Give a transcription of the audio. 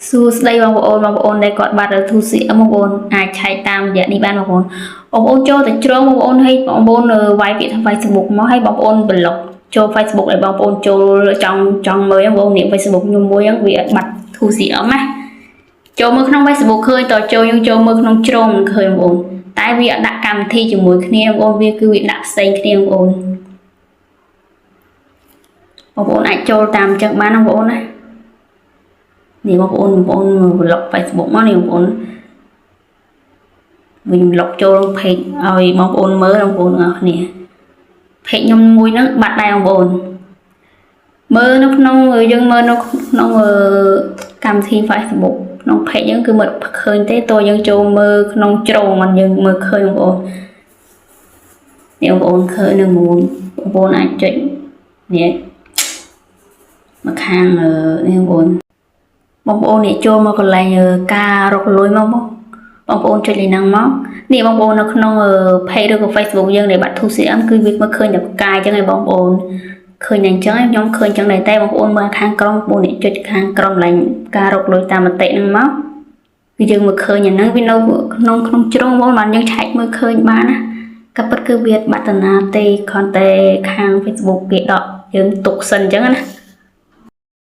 សួស្តីបងប្អូនដែលគាត់បាត់ទូស៊ីបងប្អូនអាចឆែកតាមរយៈនេះបានបងប្អូនចូលទៅជ្រុងបងប្អូនឲ្យបងប្អូនវាយពាក្យថា Facebook មកឲ្យបងប្អូនប្លុកចូល Facebook ឲ្យបងប្អូនចូលចង់មើលបងប្អូននេះ Facebook ខ្ញុំមួយហ្នឹងវាបាត់ទូស៊ីអស់ណាចូលមើលក្នុង Facebook ឃើញតចូលយើងចូលមើលក្នុងជ្រុងឃើញបងប្អូនតែវាអត់ដាក់កម្មវិធីជាមួយគ្នាបងប្អូនវាគឺវាដាក់ផ្សេងគ្នាបងប្អូនអាចចូលតាមចឹងបានបងប្អូនណានេះបងប្អូនប្លុក Facebook មកនេះបងប្អូនវិញប្លុកចូល page ឲ្យបងប្អូនមើលបងប្អូនទាំងអស់គ្នា page ខ្ញុំមួយហ្នឹងបាត់ដែរបងប្អូនមើលនៅក្នុងយើងមើលនៅក្នុងកម្មវិធី Facebook ក្នុង page ហ្នឹងគឺមើលឃើញទេតើយើងចូលមើលក្នុងជ្រុងមិនយើងមើលឃើញបងប្អូននេះបងប្អូនឃើញនៅមួយបងប្អូនអាចចុចនេះមកខាងនេះបងប្អូននេះចូលមកកន្លែងការរកលុយមកបងប្អូនចុចលេខហ្នឹងមកនេះបងប្អូននៅក្នុង page ឬក៏ Facebook យើងដែលបាត់2CM គឺវាមកឃើញតែផ្កាយអញ្ចឹងឯងបងប្អូនឃើញតែអញ្ចឹងខ្ញុំឃើញអញ្ចឹងដែរតែបងប្អូនមើលខាងក្រោមបងប្អូននេះចុចខាងក្រោមឡើងការរកលុយតាមមតិហ្នឹងមកគឺយើងមើលឃើញអាហ្នឹងវានៅក្នុងជ្រុងបងបានយើងឆែកមើលឃើញបានណាក៏ពិតគឺវាបាត់តាណាទេគ្រាន់តែខាង Facebook គេដកយើងទុកសិនអញ្ចឹងណា